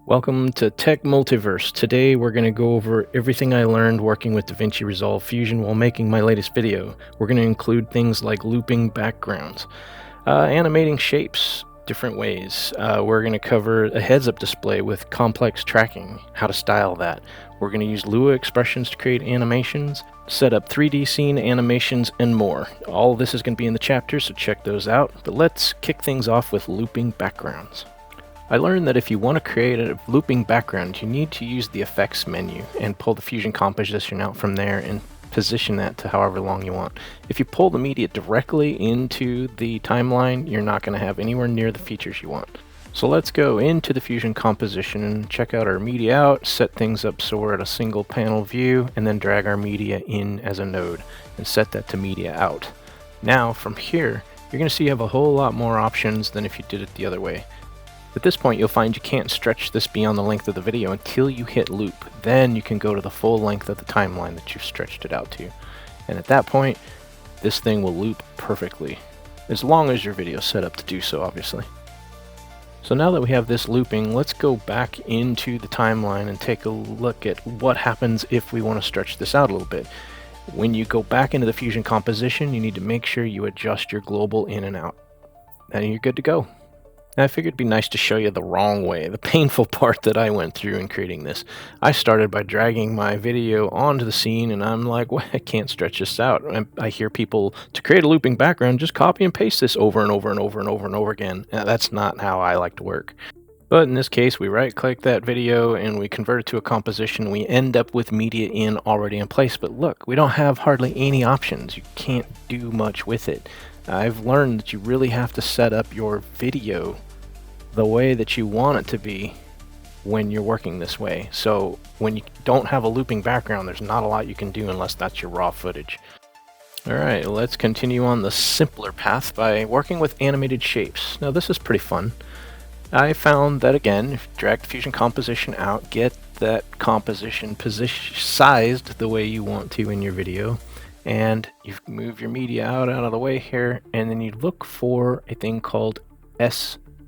Welcome to Tech-Multiverse. Today we're going to go over everything I learned working with Davinci Resolve Fusion while making my latest video. We're going to include things like looping backgrounds, animating shapes different ways. We're going to cover a heads-up display with complex tracking, how to style that. We're going to use Lua expressions to create animations, set up 3D scene animations, and more. All of this is going to be in the chapter, so check those out. But let's kick things off with looping backgrounds. I learned that if you want to create a looping background, you need to use the effects menu and pull the Fusion composition out from there and position that to however long you want. If you pull the media directly into the timeline, you're not going to have anywhere near the features you want. So let's go into the Fusion composition and check out our media out, set things up so we're at a single panel view, and then drag our media in as a node and set that to media out. Now from here, you're going to see you have a whole lot more options than if you did it the other way. At this point, you'll find you can't stretch this beyond the length of the video until you hit loop. Then you can go to the full length of the timeline that you've stretched it out to. And at that point, this thing will loop perfectly, as long as your video is set up to do so, obviously. So now that we have this looping, let's go back into the timeline and take a look at what happens if we want to stretch this out a little bit. When you go back into the Fusion composition, you need to make sure you adjust your global in and out. And you're good to go. Now, I figured it'd be nice to show you the wrong way, the painful part that I went through in creating this. I started by dragging my video onto the scene, and I'm like, well, I can't stretch this out. I hear people, to create a looping background, just copy and paste this over and over and over and over and over again. That's not how I like to work. But in this case, we right-click that video and we convert it to a composition. We end up with media in already in place. But look, we don't have hardly any options. You can't do much with it. I've learned that you really have to set up your video the way that you want it to be when you're working this way. So when you don't have a looping background, there's not a lot you can do unless that's your raw footage. Alright, let's continue on the simpler path by working with animated shapes. Now this is pretty fun. I found that again, if you drag the Fusion composition out, get that composition sized the way you want to in your video, and you move your media out of the way here, and then you look for a thing called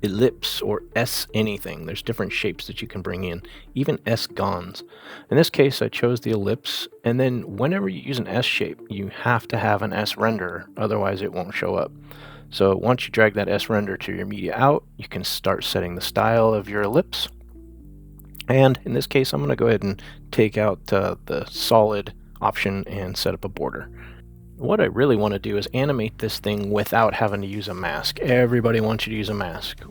ellipse or S anything. There's different shapes that you can bring in, even S Ngons. In this case, I chose the ellipse, and then whenever you use an S shape, you have to have an S renderer, otherwise it won't show up. So once you drag that S render to your media out, you can start setting the style of your ellipse. And in this case, I'm going to go ahead and take out the solid option and set up a border. What I really want to do is animate this thing without having to use a mask. Everybody wants you to use a mask.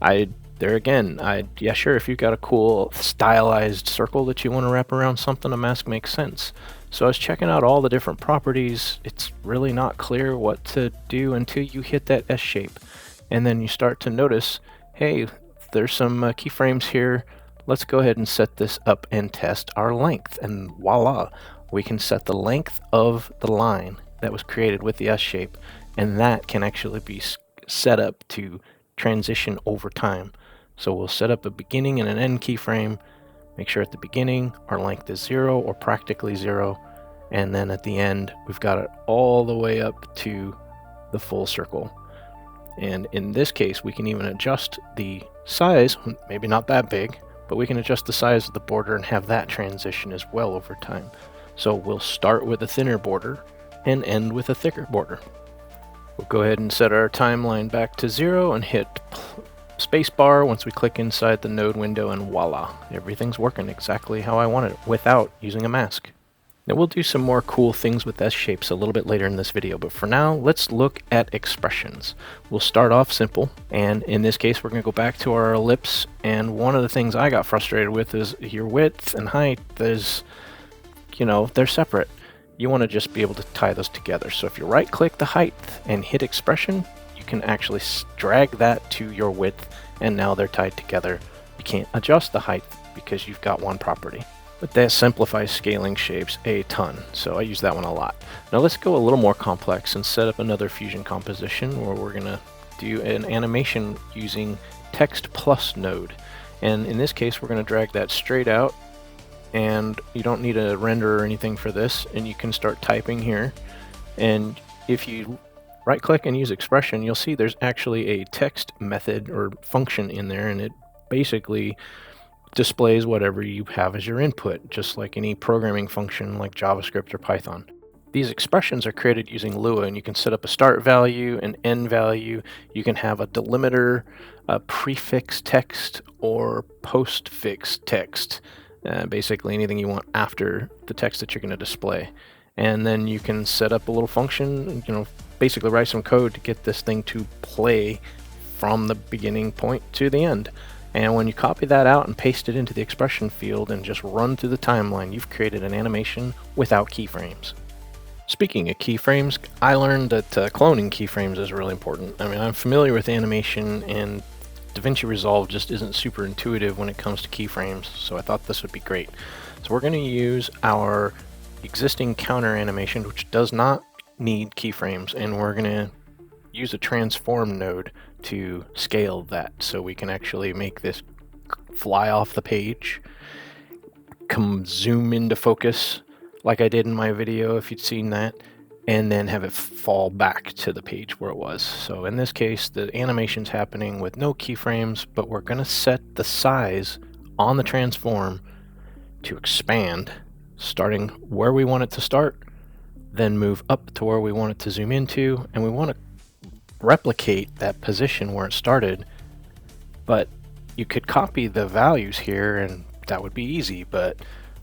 Yeah, sure, if you've got a cool stylized circle that you want to wrap around something, a mask makes sense. So I was checking out all the different properties. It's really not clear what to do until you hit that S shape. And then you start to notice, hey, there's some keyframes here. Let's go ahead and set this up and test our length. And voila! We can set the length of the line that was created with the S shape, and that can actually be set up to transition over time. So we'll set up a beginning and an end keyframe, make sure at the beginning our length is 0 or practically 0, and then at the end we've got it all the way up to the full circle. And in this case we can even adjust the size, maybe not that big, but we can adjust the size of the border and have that transition as well over time. So we'll start with a thinner border and end with a thicker border. We'll go ahead and set our timeline back to 0 and hit spacebar once we click inside the node window, and voila, everything's working exactly how I want it without using a mask. Now we'll do some more cool things with S shapes a little bit later in this video, but for now let's look at expressions. We'll start off simple, and in this case we're going to go back to our ellipse, and one of the things I got frustrated with is your width and height they're separate. You want to just be able to tie those together. So if you right click the height and hit expression, you can actually drag that to your width, and now they're tied together. You can't adjust the height because you've got one property. But that simplifies scaling shapes a ton, so I use that one a lot. Now let's go a little more complex and set up another Fusion composition where we're going to do an animation using text plus node. And in this case, we're going to drag that straight out, and you don't need a render or anything for this, and you can start typing here. And if you right click and use expression, you'll see there's actually a text method or function in there, and it basically displays whatever you have as your input, just like any programming function like JavaScript or Python. These expressions are created using Lua, and you can set up a start value, an end value. You can have a delimiter, a prefix text, or postfix text. Basically anything you want after the text that you're going to display. And then you can set up a little function, basically write some code to get this thing to play from the beginning point to the end. And when you copy that out and paste it into the expression field and just run through the timeline, you've created an animation without keyframes. Speaking of keyframes, I learned that cloning keyframes is really important. I mean, I'm familiar with animation, and Davinci Resolve just isn't super intuitive when it comes to keyframes, so I thought this would be great. So we're going to use our existing counter animation, which does not need keyframes, and we're going to use a transform node to scale that so we can actually make this fly off the page, come zoom into focus like I did in my video if you'd seen that, and then have it fall back to the page where it was. So in this case, the animation's happening with no keyframes, but we're going to set the size on the transform to expand, starting where we want it to start, then move up to where we want it to zoom into, and we want to replicate that position where it started. But you could copy the values here and that would be easy, but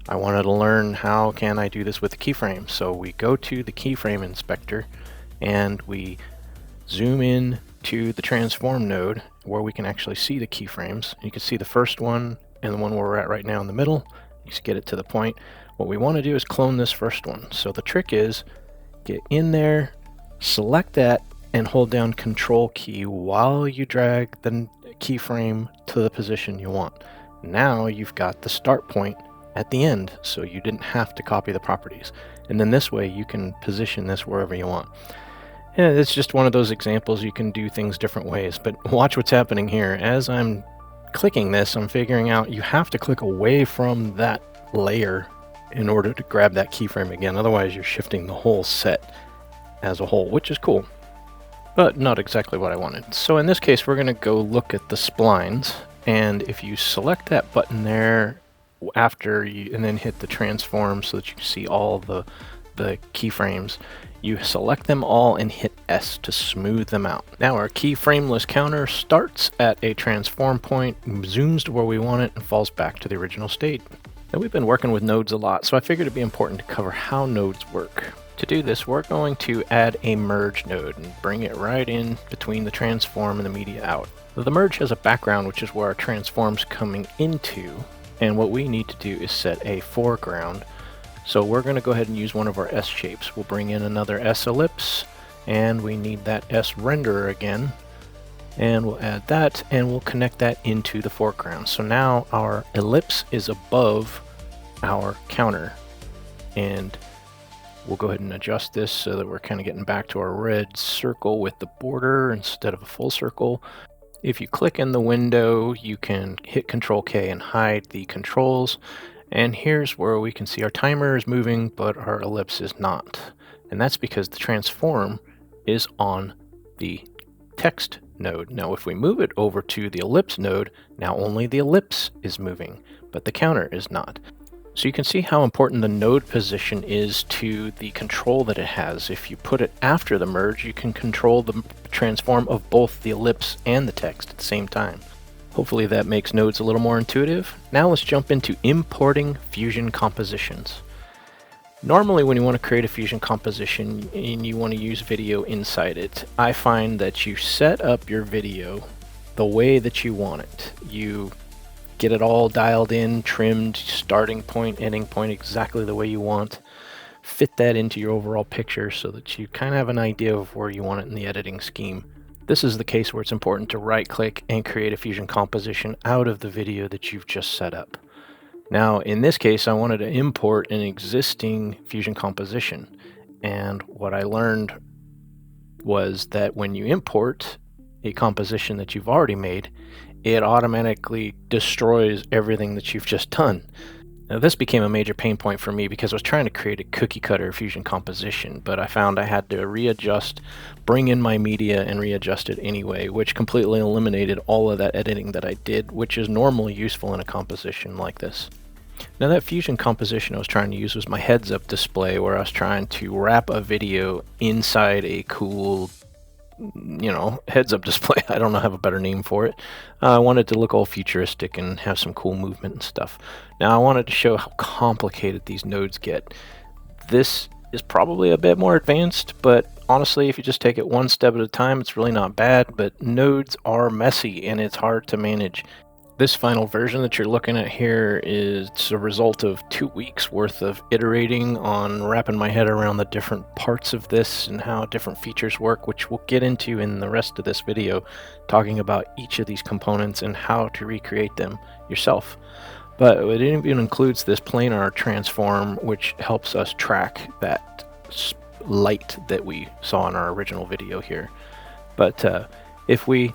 I wanted to learn how can I do this with the keyframe. So we go to the keyframe inspector and we zoom in to the transform node where we can actually see the keyframes. You can see the first one and the one where we're at right now in the middle. You just get it to the point. What we want to do is clone this first one. So the trick is get in there, select that, and hold down Control key while you drag the keyframe to the position you want. Now you've got the start point at the end, so you didn't have to copy the properties. And then this way you can position this wherever you want. Yeah, it's just one of those examples. You can do things different ways, but watch what's happening here. As I'm clicking this, I'm figuring out you have to click away from that layer in order to grab that keyframe again. Otherwise you're shifting the whole set as a whole, which is cool, but not exactly what I wanted. So in this case, we're going to go look at the splines, and if you select that button there after you, and then hit the transform so that you can see all the keyframes, you select them all and hit S to smooth them out. Now our keyframeless counter starts at a transform point, zooms to where we want it, and falls back to the original state. Now we've been working with nodes a lot, so I figured it'd be important to cover how nodes work. To do this, we're going to add a merge node and bring it right in between the transform and the media out. The merge has a background, which is where our transform's coming into, and what we need to do is set a foreground. So we're going to go ahead and use one of our S shapes. We'll bring in another S ellipse, and we need that S renderer again, and we'll add that, and we'll connect that into the foreground. So now our ellipse is above our counter, and we'll go ahead and adjust this so that we're kind of getting back to our red circle with the border instead of a full circle. If you click in the window, you can hit Control K and hide the controls. And here's where we can see our timer is moving, but our ellipse is not. And that's because the transform is on the text node. Now if we move it over to the ellipse node, now only the ellipse is moving, but the counter is not. So you can see how important the node position is to the control that it has. If you put it after the merge, you can control the transform of both the ellipse and the text at the same time. Hopefully that makes nodes a little more intuitive. Now let's jump into importing Fusion compositions. Normally when you want to create a Fusion composition and you want to use video inside it, I find that you set up your video the way that you want it. You get it all dialed in, trimmed, starting point, ending point, exactly the way you want. Fit that into your overall picture so that you kind of have an idea of where you want it in the editing scheme. This is the case where it's important to right-click and create a Fusion composition out of the video that you've just set up. Now, in this case, I wanted to import an existing Fusion composition. And what I learned was that when you import a composition that you've already made, it automatically destroys everything that you've just done. Now this became a major pain point for me because I was trying to create a cookie cutter fusion composition, but I found I had to readjust, bring in my media and readjust it anyway, which completely eliminated all of that editing that I did, which is normally useful in a composition like this. Now that fusion composition I was trying to use was my heads-up display, where I was trying to wrap a video inside a cool, heads-up display. I don't know, have a better name for it. I wanted to look all futuristic and have some cool movement and stuff. Now I wanted to show how complicated these nodes get. This is probably a bit more advanced, but honestly, if you just take it one step at a time, it's really not bad, but nodes are messy and it's hard to manage. This final version that you're looking at here is a result of 2 weeks worth of iterating on wrapping my head around the different parts of this and how different features work, which we'll get into in the rest of this video, talking about each of these components and how to recreate them yourself. But it even includes this planar transform, which helps us track that light that we saw in our original video here. But if we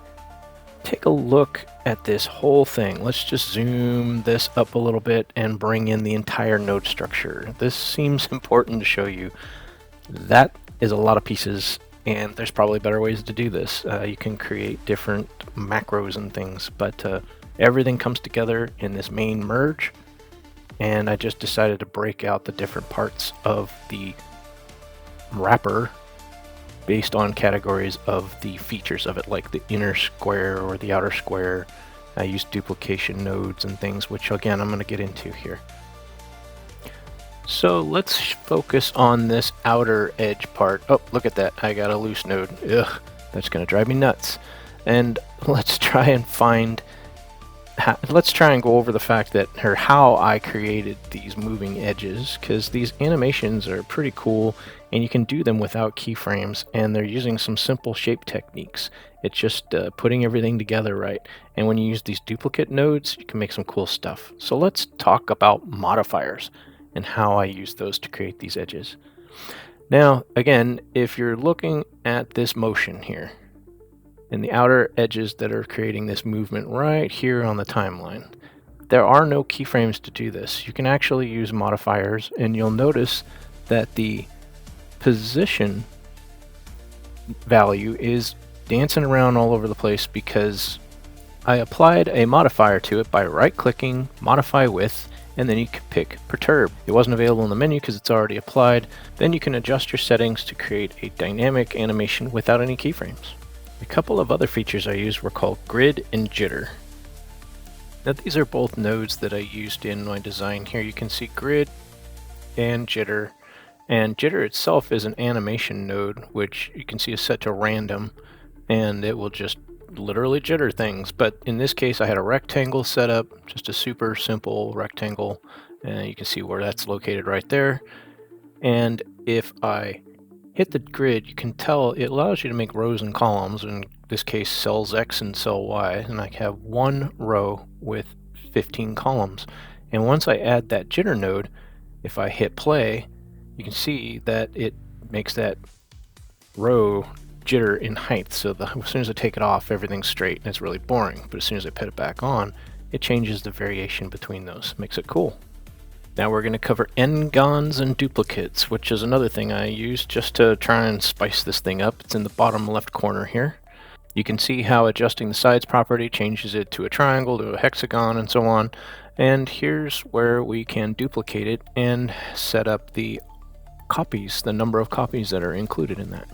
take a look at this whole thing, let's just zoom this up a little bit and bring in the entire node structure. This seems important to show you. That is a lot of pieces, and there's probably better ways to do this. You can create different macros and things, but everything comes together in this main merge, and I just decided to break out the different parts of the wrapper based on categories of the features of it, like the inner square or the outer square. I use duplication nodes and things, which again I'm going to get into here. So let's focus on this outer edge part. Oh, look at that, I got a loose node. Ugh, that's going to drive me nuts. And let's try and go over the fact that, or how I created these moving edges, because these animations are pretty cool and you can do them without keyframes, and they're using some simple shape techniques. It's just putting everything together right, and when you use these duplicate nodes, you can make some cool stuff. So let's talk about modifiers and how I use those to create these edges. Now again, if you're looking at this motion here, and the outer edges that are creating this movement right here on the timeline, there are no keyframes to do this. You can actually use modifiers, and you'll notice that the position value is dancing around all over the place because I applied a modifier to it by right-clicking, modify with, and then you can pick perturb. It wasn't available in the menu because it's already applied. Then you can adjust your settings to create a dynamic animation without any keyframes. A couple of other features I used were called grid and jitter. Now these are both nodes that I used in my design here. You can see grid and jitter. And jitter itself is an animation node, which you can see is set to random, and it will just literally jitter things. But in this case, I had a rectangle set up, just a super simple rectangle, and you can see where that's located right there. And if I hit the grid, you can tell it allows you to make rows and columns, in this case cells X and cell Y, and I have one row with 15 columns. And once I add that jitter node, if I hit play, you can see that it makes that row jitter in height. So as soon as I take it off, everything's straight and it's really boring. But as soon as I put it back on, it changes the variation between those. Makes it cool. Now we're going to cover Ngons and duplicates, which is another thing I use just to try and spice this thing up. It's in the bottom left corner here. You can see how adjusting the sides property changes it to a triangle, to a hexagon, and so on. And here's where we can duplicate it and set up the copies, the number of copies that are included in that.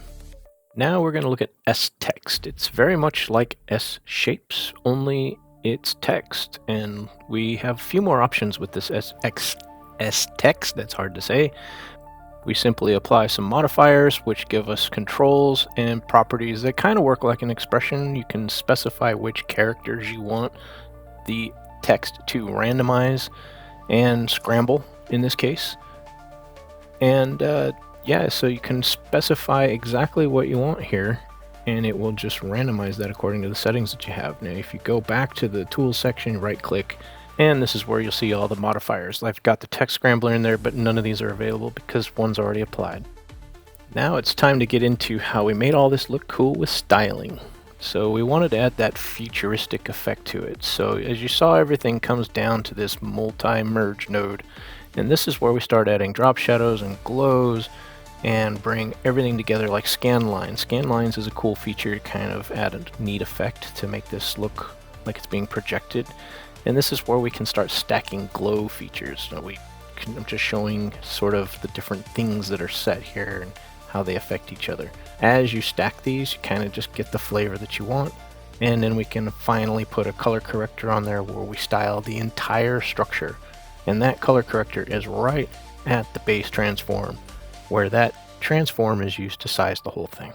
Now we're going to look at sText. It's very much like sShapes, only it's text, and we have a few more options with this sText. That's hard to say. We simply apply some modifiers which give us controls and properties that kind of work like an expression. You can specify which characters you want the text to randomize and scramble in this case. And yeah, so you can specify exactly what you want here, and it will just randomize that according to the settings that you have. Now if you go back to the tools section, right click, and this is where you'll see all the modifiers. I've got the text scrambler in there, but none of these are available because one's already applied. Now it's time to get into how we made all this look cool with styling. So we wanted to add that futuristic effect to it. So as you saw, everything comes down to this multi-merge node. And this is where we start adding drop shadows and glows and bring everything together like scan lines. Scan lines is a cool feature to kind of add a neat effect to make this look like it's being projected. And this is where we can start stacking glow features. I'm just showing sort of the different things that are set here and how they affect each other. As you stack these, you kind of just get the flavor that you want, and then we can finally put a color corrector on there where we style the entire structure. And that color corrector is right at the base transform, where that transform is used to size the whole thing.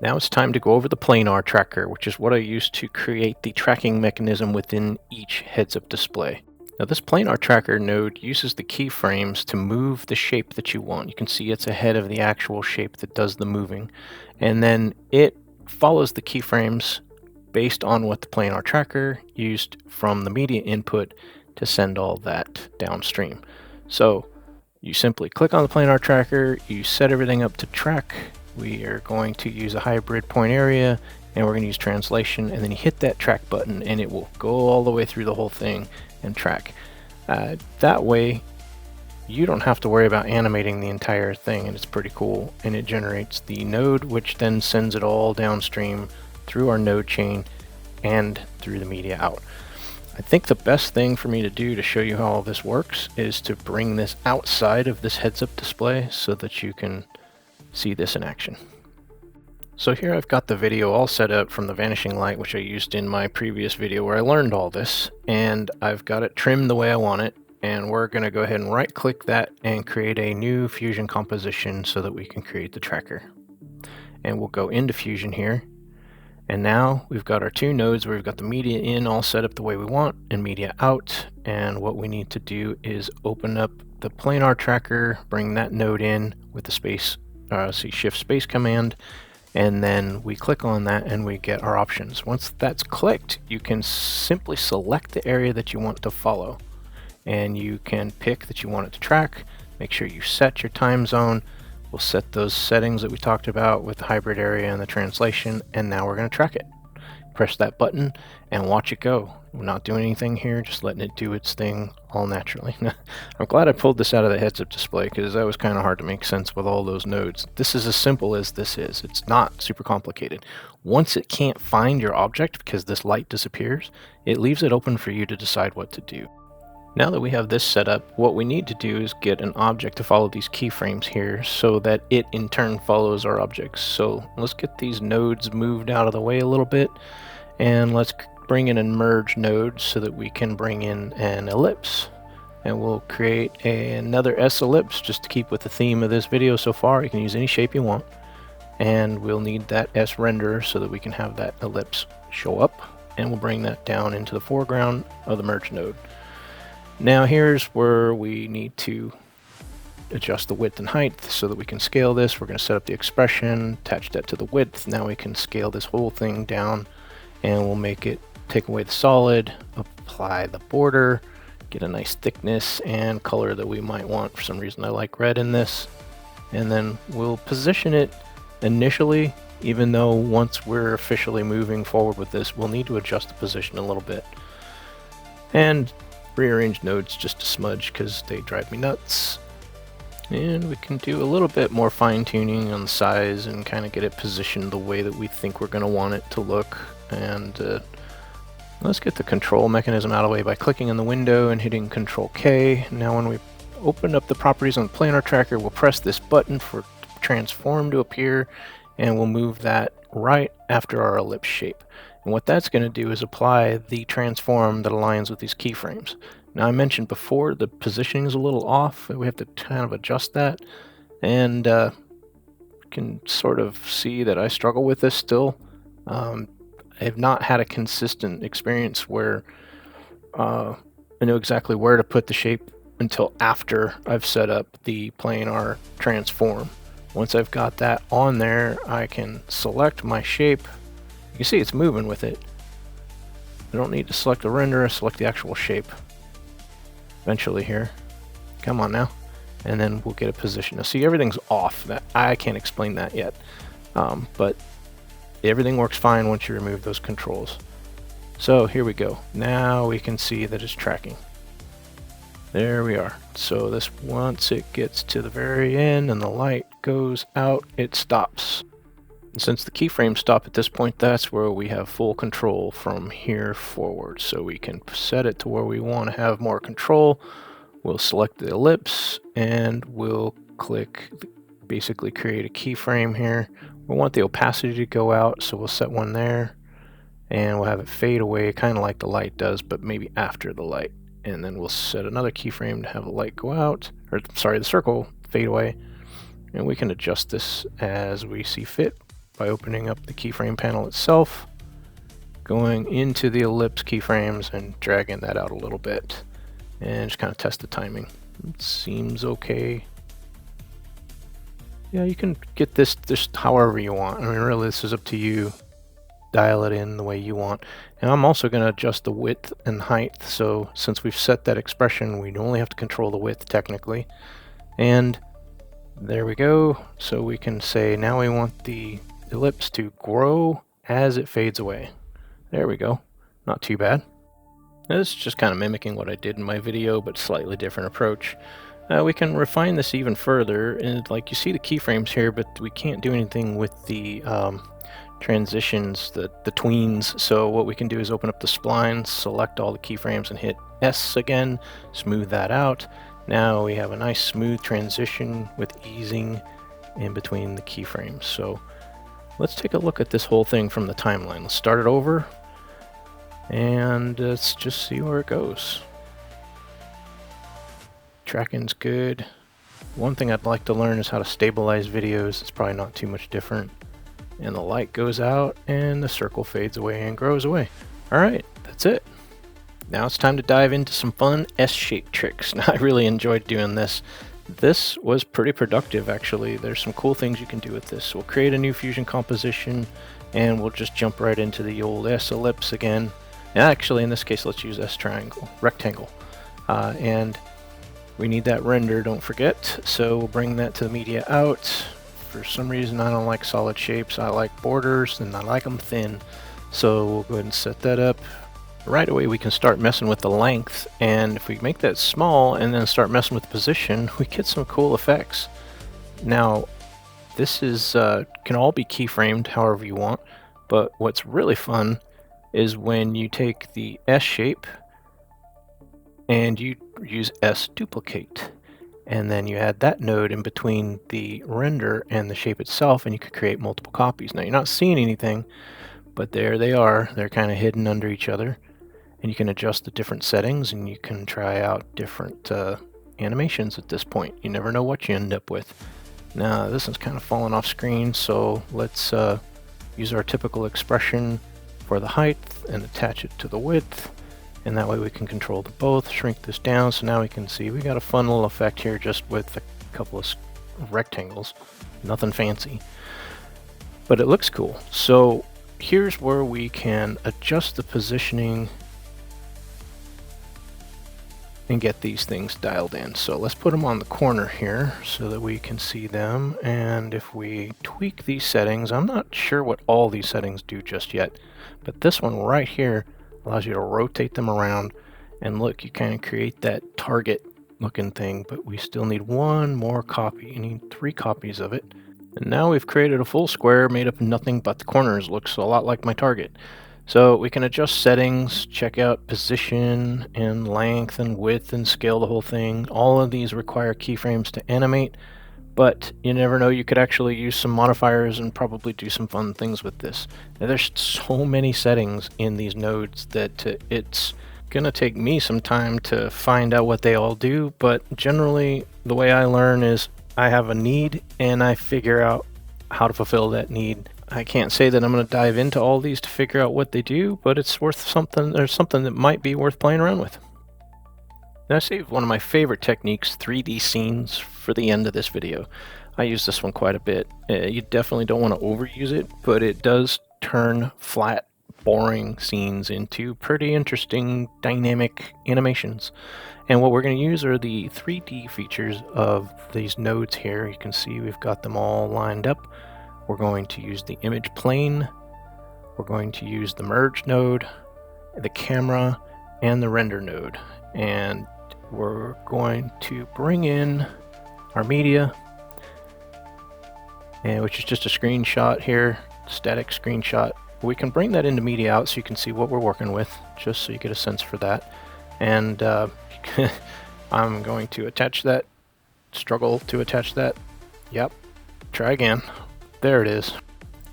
Now it's time to go over the Planar Tracker, which is what I used to create the tracking mechanism within each heads-up display. Now this Planar Tracker node uses the keyframes to move the shape that you want. You can see it's ahead of the actual shape that does the moving. And then it follows the keyframes based on what the Planar Tracker used from the media input to send all that downstream. So you simply click on the Planar Tracker, you set everything up to track. We are going to use a hybrid point area, and we're going to use translation, and then you hit that track button and it will go all the way through the whole thing and track. That way you don't have to worry about animating the entire thing, and it's pretty cool. And it generates the node, which then sends it all downstream through our node chain and through the media out. I think the best thing for me to do to show you how all this works is to bring this outside of this heads-up display so that you can see this in action. So here I've got the video all set up from the vanishing light, which I used in my previous video where I learned all this, and I've got it trimmed the way I want it, and we're going to go ahead and right click that and create a new Fusion composition so that we can create the tracker. And we'll go into Fusion here, and now we've got our two nodes where we've got the media in all set up the way we want and media out, and what we need to do is open up the Planar Tracker, bring that node in with the space, Shift space command, and then we click on that and we get our options. Once that's clicked, you can simply select the area that you want to follow, and you can pick that you want it to track. Make sure you set your time zone. We'll set those settings that we talked about with the hybrid area and the translation, and now we're going to track it. Press that button and watch it go. We're not doing anything here, just letting it do its thing all naturally. I'm glad I pulled this out of the heads-up display because that was kind of hard to make sense with all those nodes. This is as simple as this is. It's not super complicated. Once it can't find your object because this light disappears, it leaves it open for you to decide what to do. Now that we have this set up, what we need to do is get an object to follow these keyframes here so that it in turn follows our objects. So let's get these nodes moved out of the way a little bit, and let's bring in a merge node so that we can bring in an ellipse. And we'll create another S ellipse just to keep with the theme of this video so far. You can use any shape you want. And we'll need that S renderer so that we can have that ellipse show up. And we'll bring that down into the foreground of the merge node. Now here's where we need to adjust the width and height so that we can scale this. We're going to set up the expression, attach that to the width. Now we can scale this whole thing down, and we'll make it take away the solid, apply the border, get a nice thickness and color that we might want. For some reason I like red in this. And then we'll position it initially, even though once we're officially moving forward with this, we'll need to adjust the position a little bit. And rearrange nodes just a smudge because they drive me nuts. And we can do a little bit more fine-tuning on the size and kind of get it positioned the way that we think we're going to want it to look. And let's get the control mechanism out of the way by clicking in the window and hitting Control K. Now when we open up the properties on the Planar Tracker, we'll press this button for transform to appear, and we'll move that right after our ellipse shape. And what that's going to do is apply the transform that aligns with these keyframes. Now I mentioned before the positioning is a little off. We have to kind of adjust that, and can sort of see that I struggle with this still. I have not had a consistent experience where I know exactly where to put the shape until after I've set up the planar transform. Once I've got that on there, I can select my shape. You can see it's moving with it. I don't need to select the renderer, select the actual shape. Eventually here. Come on now. And then we'll get a position. Now see, everything's off. I can't explain that yet. But everything works fine once you remove those controls. So here we go. Now we can see that it's tracking. There we are. So this, once it gets to the very end and the light goes out, it stops. And since the keyframes stop at this point, that's where we have full control from here forward. So we can set it to where we want to have more control. We'll select the ellipse and we'll click, basically create a keyframe here. We want the opacity to go out, so we'll set one there. And we'll have it fade away, kind of like the light does, but maybe after the light. And then we'll set another keyframe to have the light go out, or sorry, the circle fade away. And we can adjust this as we see fit by opening up the keyframe panel itself, going into the ellipse keyframes and dragging that out a little bit, and just kind of test the timing. It seems okay. Yeah, you can get this just however you want. I mean, really, this is up to you. Dial it in the way you want. And I'm also going to adjust the width and height. So since we've set that expression, we only have to control the width technically. And there we go. So we can say now we want the ellipse to grow as it fades away. There we go. Not too bad. This is just kind of mimicking what I did in my video, but slightly different approach. We can refine this even further, and like you see the keyframes here, but we can't do anything with the transitions, the tweens. So what we can do is open up the splines, select all the keyframes and hit S again, smooth that out. Now we have a nice smooth transition with easing in between the keyframes. So let's take a look at this whole thing from the timeline. Let's start it over and let's just see where it goes. Tracking's good. One thing I'd like to learn is how to stabilize videos. It's probably not too much different. And the light goes out and the circle fades away and grows away. Alright, that's it. Now it's time to dive into some fun sShape tricks. Now, I really enjoyed doing this. This was pretty productive actually. There's some cool things you can do with this. We'll create a new fusion composition and we'll just jump right into the old S ellipse again. And actually in this case let's use S rectangle. And we need that render, don't forget. So we'll bring that to the media out. For some reason I don't like solid shapes, I like borders and I like them thin. So we'll go ahead and set that up. Right away we can start messing with the length, and if we make that small and then start messing with the position, we get some cool effects. Now this is can all be keyframed however you want, but what's really fun is when you take the S shape and you use S duplicate. And then you add that node in between the render and the shape itself, and you could create multiple copies. Now you're not seeing anything, but there they are. They're kind of hidden under each other. And you can adjust the different settings, and you can try out different animations at this point. You never know what you end up with. Now this is kind of falling off screen, so let's use our typical expression for the height and attach it to the width. And that way we can control the both, shrink this down, so now we can see we got a fun little effect here just with a couple of rectangles. Nothing fancy, but it looks cool. So here's where we can adjust the positioning and get these things dialed in. So let's put them on the corner here so that we can see them. And if we tweak these settings, I'm not sure what all these settings do just yet, but this one right here allows you to rotate them around, and look, you kind of create that target looking thing, but we still need one more copy. You need 3 copies of it. And now we've created a full square made up of nothing but the corners. Looks a lot like my target. So we can adjust settings, check out position and length and width and scale the whole thing. All of these require keyframes to animate, but you never know, you could actually use some modifiers and probably do some fun things with this. Now, there's so many settings in these nodes that it's gonna take me some time to find out what they all do, but generally the way I learn is I have a need and I figure out how to fulfill that need. I can't say that I'm going to dive into all these to figure out what they do, but it's worth something. There's something that might be worth playing around with. Now I saved one of my favorite techniques, 3D scenes, for the end of this video. I use this one quite a bit. You definitely don't want to overuse it, but it does turn flat, boring scenes into pretty interesting dynamic animations. And what we're going to use are the 3D features of these nodes here. You can see we've got them all lined up. We're going to use the image plane we're going to use the merge node, the camera, and the render node. And we're going to bring in our media, and which is just a screenshot here, static screenshot. We can bring that into media out so you can see what we're working with, just so you get a sense for that. And I'm going to attach that, struggle to attach that. Yep, try again. There it is.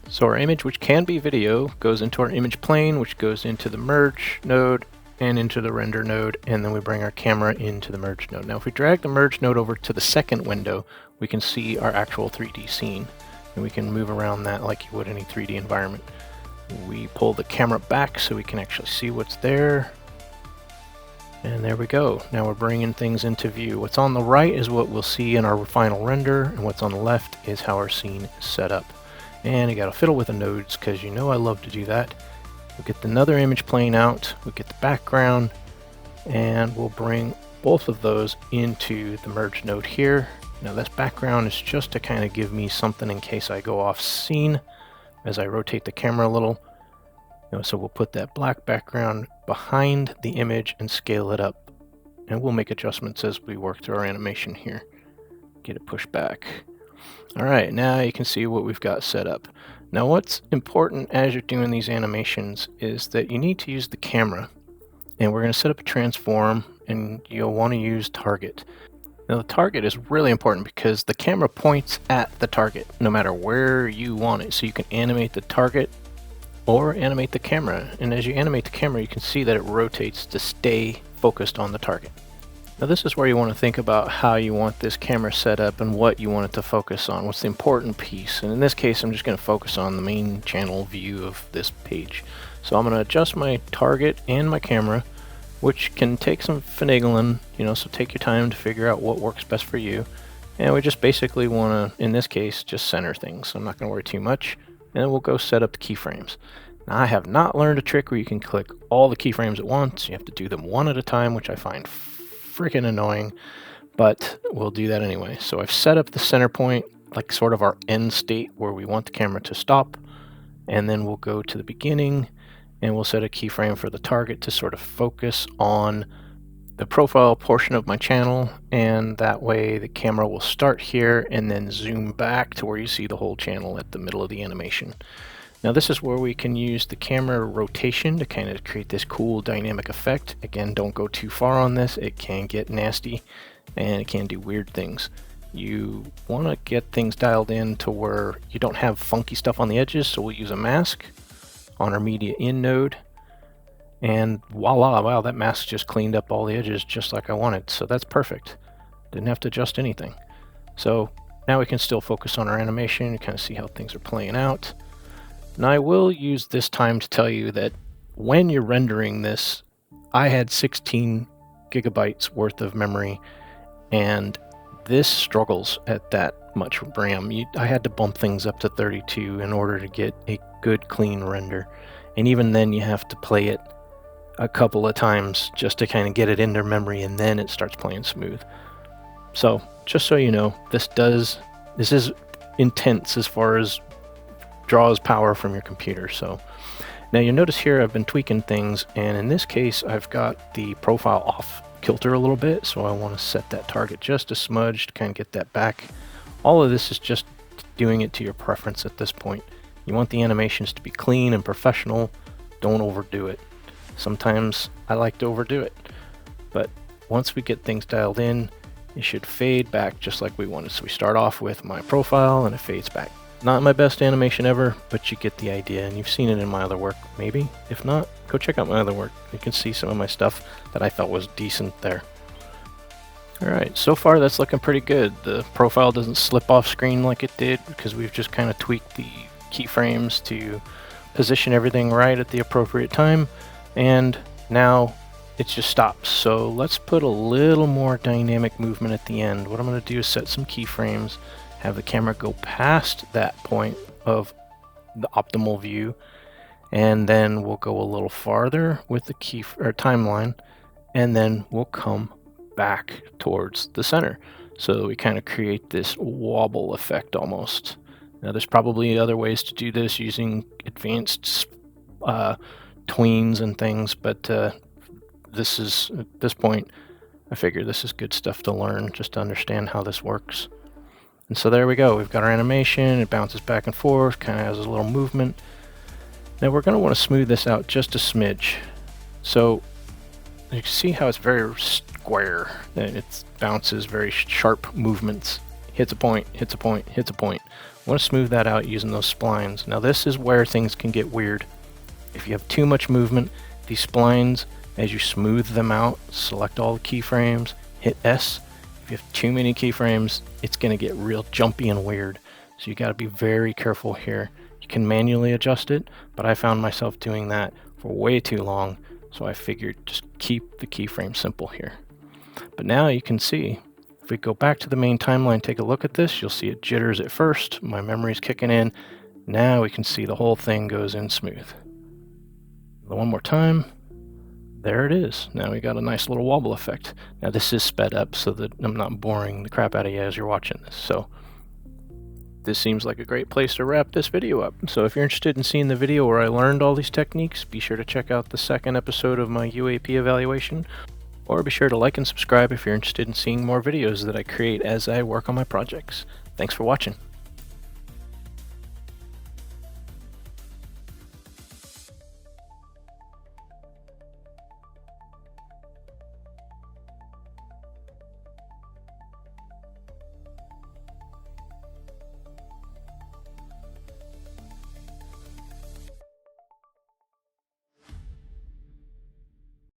So our image, which can be video, goes into our image plane, which goes into the merge node and into the render node, and then we bring our camera into the merge node. Now if we drag the merge node over to the second window, we can see our actual 3D scene, and we can move around that like you would any 3D environment. We pull the camera back so we can actually see what's there. And there we go. Now we're bringing things into view. What's on the right is what we'll see in our final render, and what's on the left is how our scene is set up. And you gotta fiddle with the nodes, because you know I love to do that. We'll get another image plane out, we'll get the background, and we'll bring both of those into the merge node here. Now this background is just to kind of give me something in case I go off scene as I rotate the camera a little. So we'll put that black background behind the image and scale it up. And we'll make adjustments as we work through our animation here. Get it pushed back. Alright, now you can see what we've got set up. Now what's important as you're doing these animations is that you need to use the camera. And we're going to set up a transform, and you'll want to use target. Now the target is really important because the camera points at the target no matter where you want it. So you can animate the target or animate the camera, and as you animate the camera you can see that it rotates to stay focused on the target. Now this is where you want to think about how you want this camera set up and what you want it to focus on, what's the important piece. And in this case I'm just going to focus on the main channel view of this page. So I'm going to adjust my target and my camera, which can take some finagling, so take your time to figure out what works best for you. And we just basically want to, in this case, just center things. So I'm not going to worry too much. And then we'll go set up the keyframes. Now I have not learned a trick where you can click all the keyframes at once. You have to do them one at a time, which I find freaking annoying, but we'll do that anyway. So I've set up the center point, like sort of our end state where we want the camera to stop. And then we'll go to the beginning and we'll set a keyframe for the target to sort of focus on the profile portion of my channel, and that way the camera will start here and then zoom back to where you see the whole channel at the middle of the animation. Now this is where we can use the camera rotation to kind of create this cool dynamic effect. Again, don't go too far on this, it can get nasty and it can do weird things. You want to get things dialed in to where you don't have funky stuff on the edges, so we'll use a mask on our media in node. And voila, wow, that mask just cleaned up all the edges just like I wanted. So that's perfect. Didn't have to adjust anything. So now we can still focus on our animation and kind of see how things are playing out. Now I will use this time to tell you that when you're rendering this, I had 16 gigabytes worth of memory, and this struggles at that much RAM. I had to bump things up to 32 in order to get a good clean render. And even then you have to play it a couple of times just to kind of get it into memory, and then it starts playing smooth. So just so you know, this is intense as far as draws power from your computer. So now you notice here I've been tweaking things, and in this case I've got the profile off kilter a little bit, so I want to set that target just a smudge to kind of get that back. All of this is just doing it to your preference at this point. You want the animations to be clean and professional, don't overdo it. Sometimes I like to overdo it, but once we get things dialed in, it should fade back just like we wanted. So we start off with my profile and it fades back. Not my best animation ever, but you get the idea, and you've seen it in my other work, maybe. If not, go check out my other work. You can see some of my stuff that I felt was decent there. Alright, so far that's looking pretty good. The profile doesn't slip off screen like it did because we've just kind of tweaked the keyframes to position everything right at the appropriate time, and now it just stops. So let's put a little more dynamic movement at the end. What I'm going to do is set some keyframes, have the camera go past that point of the optimal view, and then we'll go a little farther with the timeline, and then we'll come back towards the center. So we kind of create this wobble effect almost. Now there's probably other ways to do this using advanced tweens and things, but at this point, I figure this is good stuff to learn, just to understand how this works. And so there we go. We've got our animation. It bounces back and forth, kind of has a little movement. Now we're going to want to smooth this out just a smidge. So you can see how it's very square. It bounces, very sharp movements. Hits a point, hits a point, hits a point. I want to smooth that out using those splines. Now this is where things can get weird. If you have too much movement, these splines, as you smooth them out, select all the keyframes, hit S. If you have too many keyframes, it's going to get real jumpy and weird. So you got to be very careful here. You can manually adjust it, but I found myself doing that for way too long, so I figured just keep the keyframe simple here. But now you can see, if we go back to the main timeline, take a look at this, you'll see it jitters at first, my memory's kicking in. Now we can see the whole thing goes in smooth. One more time. There it is. Now we got a nice little wobble effect. Now this is sped up so that I'm not boring the crap out of you as you're watching this. So this seems like a great place to wrap this video up. So if you're interested in seeing the video where I learned all these techniques, be sure to check out the second episode of my UAP evaluation, or be sure to like and subscribe if you're interested in seeing more videos that I create as I work on my projects. Thanks for watching.